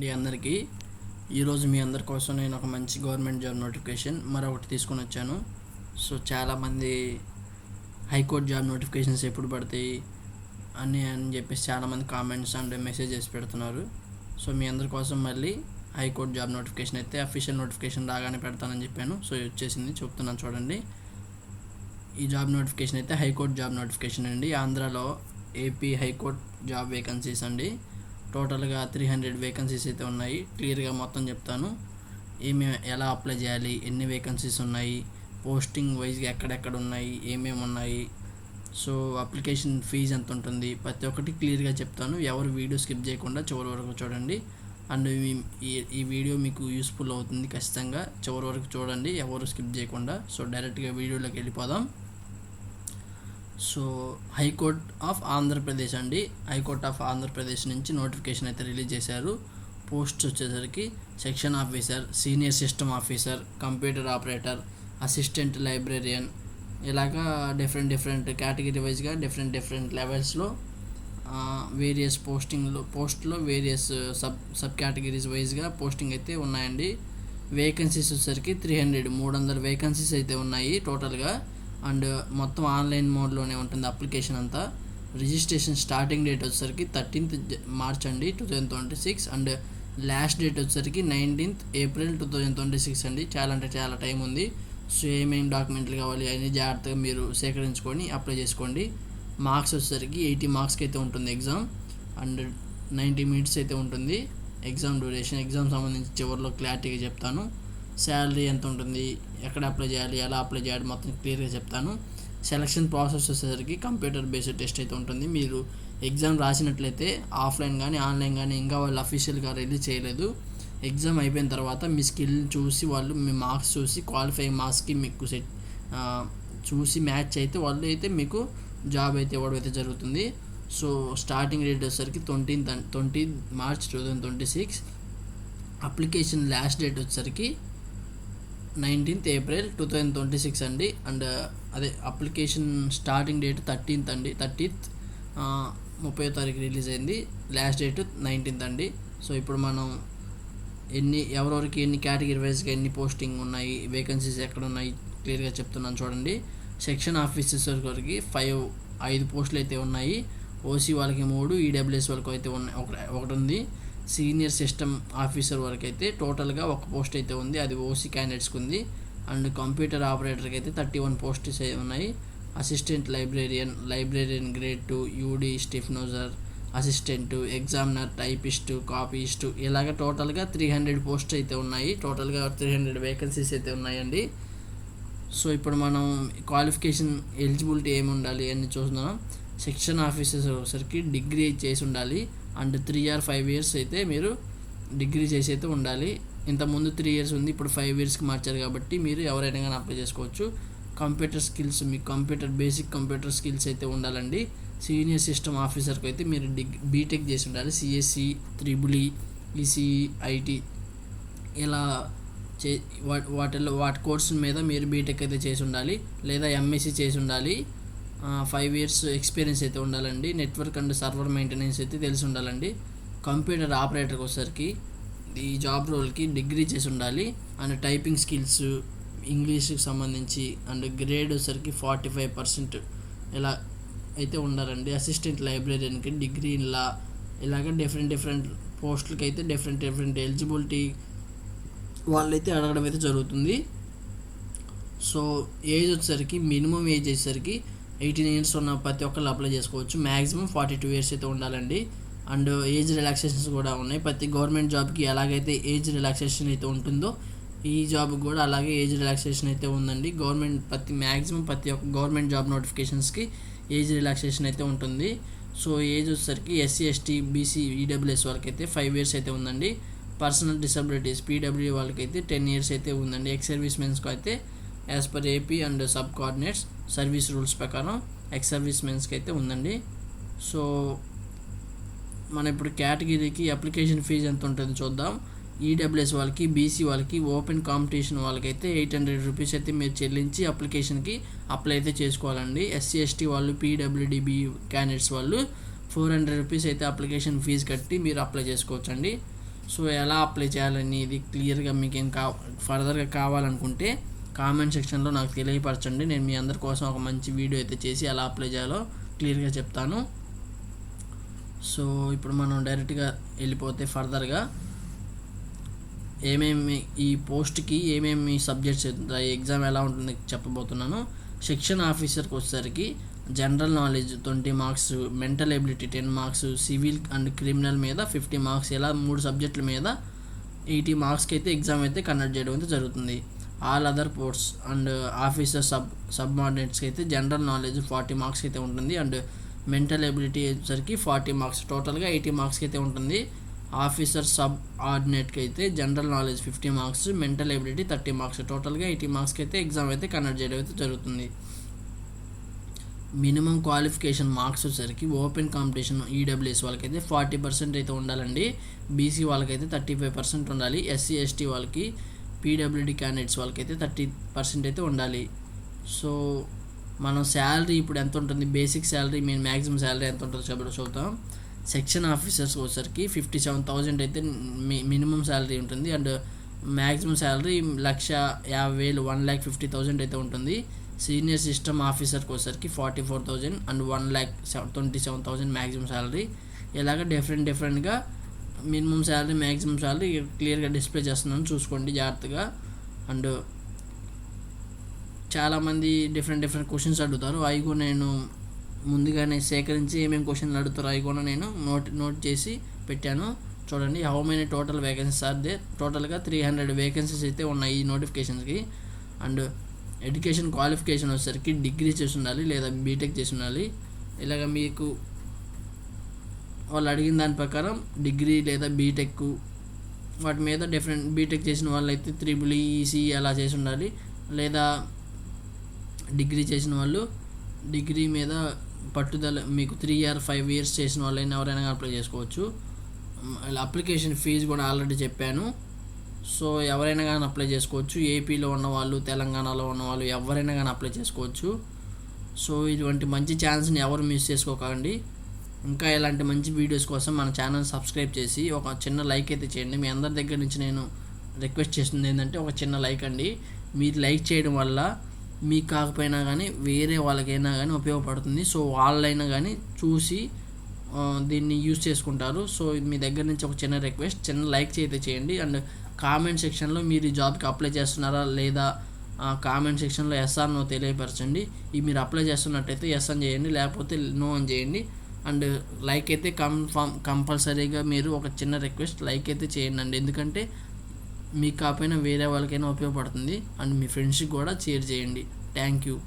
అందరికీ ఈరోజు మీ అందరి కోసం నేను ఒక మంచి గవర్నమెంట్ జాబ్ నోటిఫికేషన్ మరొకటి తీసుకొని వచ్చాను. సో చాలామంది హైకోర్టు జాబ్ నోటిఫికేషన్స్ ఎప్పుడు పడతాయి అని చెప్పేసి చాలామంది కామెంట్స్ అండ్ మెసేజెస్ పెడుతున్నారు. సో మీ అందరి కోసం మళ్ళీ హైకోర్టు జాబ్ నోటిఫికేషన్ అయితే అఫీషియల్ నోటిఫికేషన్ రాగానే పెడతానని చెప్పాను. సో వచ్చేసింది, చెప్తున్నాను చూడండి. ఈ జాబ్ నోటిఫికేషన్ అయితే హైకోర్టు జాబ్ నోటిఫికేషన్ అండి. ఆంధ్రాలో ఏపీ హైకోర్టు జాబ్ వేకెన్సీస్ అండి. టోటల్గా 300 వేకెన్సీస్ అయితే ఉన్నాయి. క్లియర్గా మొత్తం చెప్తాను. ఎలా అప్లై చేయాలి, ఎన్ని వేకెన్సీస్ ఉన్నాయి, పోస్టింగ్ వైజ్గా ఎక్కడెక్కడ ఉన్నాయి, ఏమేమి ఉన్నాయి, సో అప్లికేషన్ ఫీజు ఎంత ఉంటుంది, ప్రతి ఒక్కటి క్లియర్గా చెప్తాను. ఎవరు వీడియో స్కిప్ చేయకుండా చివరి వరకు చూడండి. అండ్ ఈ వీడియో మీకు యూస్ఫుల్ అవుతుంది. ఖచ్చితంగా చివరి వరకు చూడండి, ఎవరు స్కిప్ చేయకుండా. సో డైరెక్ట్గా వీడియోలోకి వెళ్ళిపోదాం. సో హైకోర్ట్ ఆఫ్ ఆంధ్రప్రదేశ్ అండి. హైకోర్ట్ ఆఫ్ ఆంధ్రప్రదేశ్ నుంచి నోటిఫికేషన్ అయితే రిలీజ్ చేశారు. పోస్ట్ వచ్చేసరికి section officer, senior system officer, computer operator, assistant librarian, ఇలాగా డిఫరెంట్ కేటగిరీ వైజ్గా డిఫరెంట్ లెవెల్స్లో వేరియస్ పోస్ట్లో వేరియస్ సబ్ కేటగిరీస్ వైజ్గా పోస్టింగ్ అయితే ఉన్నాయండి. వేకెన్సీస్ వచ్చేసరికి 300 వేకెన్సీస్ అయితే ఉన్నాయి టోటల్గా. అండ్ మొత్తం ఆన్లైన్ మోడ్లోనే ఉంటుంది అప్లికేషన్ అంతా. రిజిస్ట్రేషన్ స్టార్టింగ్ డేట్ వచ్చేసరికి 13th మార్చ్ అండి 2026. అండ్ లాస్ట్ డేట్ వచ్చేసరికి 19th ఏప్రిల్ 2026 అండి. చాలా అంటే చాలా టైం ఉంది. సో ఏమేమి డాక్యుమెంట్లు కావాలి అన్నీ జాగ్రత్తగా మీరు సేకరించుకొని అప్లై చేసుకోండి. మార్క్స్ వచ్చేసరికి 80 మార్క్స్కి అయితే ఉంటుంది ఎగ్జామ్. అండ్ 90 మినిట్స్ అయితే ఉంటుంది ఎగ్జామ్ డ్యూరేషన్. ఎగ్జామ్ సంబంధించి చివరిలో క్లారిటీగా చెప్తాను. శాలరీ ఎంత ఉంటుంది, ఎక్కడ అప్లై చేయాలి, ఎలా అప్లై చేయాలి, మొత్తం క్లియర్గా చెప్తాను. సెలక్షన్ ప్రాసెస్ వచ్చేసరికి కంప్యూటర్ బేస్డ్ టెస్ట్ అయితే ఉంటుంది. మీరు ఎగ్జామ్ రాసినట్లయితే ఆఫ్లైన్ కానీ ఆన్లైన్ కానీ ఇంకా వాళ్ళు అఫీషియల్గా రిలీజ్ చేయలేదు. ఎగ్జామ్ అయిపోయిన తర్వాత మీ స్కిల్ చూసి వాళ్ళు మీ మార్క్స్ చూసి క్వాలిఫైయింగ్ మార్క్స్కి మీకు చూసి మ్యాచ్ అయితే వాళ్ళు అయితే మీకు జాబ్ అయితే ఇవ్వడం అయితే జరుగుతుంది. సో స్టార్టింగ్ డేట్ వచ్చేసరికి 20 మార్చ్ 2026. అప్లికేషన్ లాస్ట్ డేట్ వచ్చేసరికి 19th ఏప్రిల్ 2026 అండి. అండ్ అదే అప్లికేషన్ స్టార్టింగ్ డేట్ 13th అండి. 30th 30వ తారీఖు రిలీజ్ అయింది. లాస్ట్ డేట్ 19th అండి. సో ఇప్పుడు మనం ఎవరెవరికి ఎన్ని కేటగిరీ వైజ్గా ఎన్ని పోస్టింగ్ ఉన్నాయి, వేకెన్సీస్ ఎక్కడ ఉన్నాయి క్లియర్గా చెప్తున్నాను చూడండి. సెక్షన్ ఆఫీసర్స్ వరకు 5 పోస్టులు అయితే ఉన్నాయి. ఓసీ వాళ్ళకి 3, ఈడబ్ల్యూఎస్ వాళ్ళకి అయితే ఒకటి ఉంది. సీనియర్ సిస్టమ్ ఆఫీసర్ వరకు అయితే టోటల్గా ఒక పోస్ట్ అయితే ఉంది, అది ఓసీ క్యాండిడేట్స్కి ఉంది. అండ్ కంప్యూటర్ ఆపరేటర్కి అయితే 31 పోస్ట్స్ ఉన్నాయి. అసిస్టెంట్ లైబ్రేరియన్ గ్రేడ్ 2, యూడీ స్టెఫ్నోజర్, అసిస్టెంట్, ఎగ్జామినర్, టైపిస్టు, కాపీస్టు, ఇలాగ టోటల్గా 300 పోస్ట్స్ అయితే ఉన్నాయి. టోటల్గా 300 వేకెన్సీస్ అయితే ఉన్నాయండి. సో ఇప్పుడు మనం క్వాలిఫికేషన్ ఎలిజిబిలిటీ ఏమి ఉండాలి అని చూస్తున్నాం. సెక్షన్ ఆఫీసర్స్ వచ్చేసరికి డిగ్రీ చేసి ఉండాలి. అండ్ 3 or 5 years అయితే మీరు డిగ్రీ చేసి అయితే ఉండాలి. ఇంతకుముందు 3 years ఉంది, ఇప్పుడు 5 yearsకి మార్చారు కాబట్టి మీరు ఎవరైనా కానీ అప్లై చేసుకోవచ్చు. కంప్యూటర్ స్కిల్స్, మీకు బేసిక్ కంప్యూటర్ స్కిల్స్ అయితే ఉండాలండి. సీనియర్ సిస్టమ్ ఆఫీసర్కి అయితే మీరు బీటెక్ చేసి ఉండాలి. సిఎస్సి, త్రిబుల్ ఈసీఈ, ఐటీ ఇలా వాటి కోర్సు మీద మీరు బీటెక్ అయితే చేసి ఉండాలి, లేదా ఎంఎస్సి చేసి ఉండాలి. 5 years ఎక్స్పీరియన్స్ అయితే ఉండాలండి. నెట్వర్క్ అండ్ సర్వర్ మెయింటెనెన్స్ అయితే తెలిసి ఉండాలండి. కంప్యూటర్ ఆపరేటర్కి వచ్చేసరికి ఈ జాబ్ రోల్కి డిగ్రీ చేసి ఉండాలి. అండ్ టైపింగ్ స్కిల్స్, ఇంగ్లీష్కి సంబంధించి అండ్ గ్రేడ్ వచ్చేసరికి 45% ఇలా అయితే ఉండాలండి. అసిస్టెంట్ లైబ్రేరియన్కి డిగ్రీ ఇలా ఇలాగ డిఫరెంట్ పోస్టులకి అయితే డిఫరెంట్ ఎలిజిబిలిటీ వాళ్ళైతే అడగడం అయితే జరుగుతుంది. సో ఏజ్ వచ్చేసరికి మినిమం ఏజ్ వచ్చేసరికి 18 years ఉన్న ప్రతి ఒక్కళ్ళు అప్లై చేసుకోవచ్చు. మ్యాక్సిమం 42 years అయితే ఉండాలండి. అండ్ ఏజ్ రిలాక్సేషన్స్ కూడా ఉన్నాయి. ప్రతి గవర్నమెంట్ జాబ్కి ఎలాగైతే ఏజ్ రిలాక్సేషన్ అయితే ఉంటుందో ఈ జాబ్కి కూడా అలాగే ఏజ్ రిలాక్సేషన్ అయితే ఉందండి. మ్యాక్సిమం ప్రతి ఒక్క గవర్నమెంట్ జాబ్ నోటిఫికేషన్స్కి ఏజ్ రిలాక్సేషన్ అయితే ఉంటుంది. సో ఏజ్ వచ్చేసరికి ఎస్సీ, ఎస్టీ, బీసీ, ఈడబ్ల్యూఎస్ వాళ్ళకైతే 5 years అయితే ఉందండి. పర్సనల్ డిసబిలిటీస్ పీడబ్ల్యూ వాళ్ళకైతే 10 years అయితే ఉందండి. ఎక్స్ సర్వీస్ మెన్స్కి అయితే as per AP and sub coordinates service rules ప్రకారం ఎక్స్ సర్వీస్ మెన్స్కి అయితే ఉందండి. సో మన ఇప్పుడు కేటగిరీకి అప్లికేషన్ ఫీజు ఎంత ఉంటుందో చూద్దాం. ఈడబ్ల్యూఎస్ వాళ్ళకి, బీసీ వాళ్ళకి, ఓపెన్ కాంపిటీషన్ వాళ్ళకైతే 800 రూపీస్ అయితే మీరు చెల్లించి అప్లికేషన్కి అప్లై అయితే చేసుకోవాలండి. ఎస్సీ, ఎస్టీ వాళ్ళు, పీడబ్ల్యూడిబి క్యాండిడేట్స్ వాళ్ళు 400 రూపీస్ అయితే అప్లికేషన్ ఫీజు కట్టి మీరు అప్లై చేసుకోవచ్చండి. సో ఎలా అప్లై చేయాలనేది క్లియర్గా మీకు ఏం ఫర్దర్గా కావాలనుకుంటే కామెంట్ సెక్షన్లో నాకు తెలియపరచండి. నేను మీ అందరి కోసం ఒక మంచి వీడియో అయితే చేసి ఎలా అప్లై చేయాలో క్లియర్గా చెప్తాను. సో ఇప్పుడు మనం డైరెక్ట్గా వెళ్ళిపోతే ఫర్దర్గా ఏమేమి ఈ పోస్ట్కి ఏమేమి సబ్జెక్ట్స్ ఎగ్జామ్ ఎలా ఉంటుందో చెప్పబోతున్నాను. సెక్షన్ ఆఫీసర్కి వచ్చేసరికి general knowledge 20 marks, mental ability 10 marks, civil and criminal మీద 50 మార్క్స్, ఇలా 3 సబ్జెక్టుల మీద 80 మార్క్స్కి అయితే ఎగ్జామ్ అయితే కండక్ట్ చేయడం అయితే జరుగుతుంది. All other posts and officer సబ్ఆర్డినేట్స్కి అయితే జనరల్ నాలెడ్జ్ 40 మార్క్స్కి అయితే ఉంటుంది. అండ్ మెంటల్ ఎబిలిటీ వచ్చేసరికి 40 మార్క్స్, టోటల్గా 80 మార్క్స్కి అయితే ఉంటుంది. ఆఫీసర్ సబ్ ఆర్డినేట్కి అయితే general knowledge 50 marks, mental ability 30 marks, టోటల్గా 80 మార్క్స్కి అయితే ఎగ్జామ్ అయితే కండక్ట్ చేయడం అయితే జరుగుతుంది. మినిమం క్వాలిఫికేషన్ మార్క్స్ వచ్చేసరికి ఓపెన్ కాంపిటీషన్ ఈడబ్ల్యూఎస్ వాళ్ళకైతే 40% అయితే ఉండాలండి. బీసీ వాళ్ళకైతే 35% ఉండాలి. ఎస్సీ ఎస్టీ వాళ్ళకి, పీడబ్ల్యూడీ క్యాండిడేట్స్ వాళ్ళకైతే 30% అయితే ఉండాలి. సో మనం శాలరీ ఇప్పుడు ఎంత ఉంటుంది, బేసిక్ శాలరీ మ్యాక్సిమం శాలరీ ఎంత ఉంటుందో చూద్దాం. సెక్షన్ ఆఫీసర్స్ వచ్చేసరికి 57,000 అయితే మినిమం శాలరీ ఉంటుంది. అండ్ మ్యాక్సిమం శాలరీ 1,50,000 1,50,000 అయితే ఉంటుంది. సీనియర్ సిస్టమ్ ఆఫీసర్కి వచ్చేసరికి 44,000 అండ్ 1,27,000 మ్యాక్సిమం శాలరీ. ఇలాగ డిఫరెంట్గా మినిమం శాలరీ మ్యాక్సిమం శాలరీ క్లియర్గా డిస్ప్లే చేస్తున్నాను, చూసుకోండి జాగ్రత్తగా. అండ్ చాలామంది డిఫరెంట్ క్వశ్చన్స్ అడుగుతారు. అవి కూడా నేను ముందుగానే సేకరించి ఏమేమి క్వశ్చన్లు అడుగుతారో అవి కూడా నేను నోట్ చేసి పెట్టాను. చూడండి, how many total vacancies are they. టోటల్గా 300 వేకెన్సీస్ అయితే ఉన్నాయి ఈ నోటిఫికేషన్స్కి. అండ్ ఎడ్యుకేషన్ క్వాలిఫికేషన్ వచ్చేసరికి డిగ్రీ చేసి ఉండాలి లేదా బీటెక్ చేసి ఉండాలి. ఇలాగ మీకు వాళ్ళు అడిగిన దాని ప్రకారం డిగ్రీ లేదా బీటెక్ వాటి మీద బీటెక్ చేసిన వాళ్ళు అయితే 3 ఈసీ అలా చేసి ఉండాలి. లేదా డిగ్రీ చేసిన వాళ్ళు డిగ్రీ మీద పట్టుదల మీకు 3 or 5 years చేసిన వాళ్ళైనా ఎవరైనా అప్లై చేసుకోవచ్చు. అప్లికేషన్ ఫీజు కూడా ఆల్రెడీ చెప్పాను. సో ఎవరైనా కానీ అప్లై చేసుకోవచ్చు. ఏపీలో ఉన్నవాళ్ళు, తెలంగాణలో ఉన్నవాళ్ళు ఎవరైనా కానీ అప్లై చేసుకోవచ్చు. సో ఇటువంటి మంచి ఛాన్స్ని ఎవరు మిస్ చేసుకోకండి. ఇంకా ఇలాంటి మంచి వీడియోస్ కోసం మన ఛానల్ సబ్స్క్రైబ్ చేసి ఒక చిన్న లైక్ అయితే చేయండి. మీ అందరి దగ్గర నుంచి నేను రిక్వెస్ట్ చేస్తుంది ఏంటంటే ఒక చిన్న లైక్ అండి. మీరు లైక్ చేయడం వల్ల మీకు కాకపోయినా కానీ వేరే వాళ్ళకైనా కానీ ఉపయోగపడుతుంది. సో వాళ్ళైనా కానీ చూసి దీన్ని యూజ్ చేసుకుంటారు. సో మీ దగ్గర నుంచి ఒక చిన్న రిక్వెస్ట్, చిన్న లైక్ అయితే చేయండి. అండ్ కామెంట్ సెక్షన్లో మీరు ఈ జాబ్కి అప్లై చేస్తున్నారా లేదా కామెంట్ సెక్షన్లో ఎస్ ఆర్ నో తెలియపరచండి. ఈ మీరు అప్లై చేస్తున్నట్టయితే ఎస్ అని చేయండి, లేకపోతే నో అని చేయండి. అండ్ లైక్ అయితే కంపల్సరీగా మీరు ఒక చిన్న రిక్వెస్ట్ లైక్ అయితే చేయండి అండి. ఎందుకంటే మీకు కాకపోయినా వేరే వాళ్ళకైనా ఉపయోగపడుతుంది. అండ్ మీ ఫ్రెండ్స్కి కూడా షేర్ చేయండి. Thank you.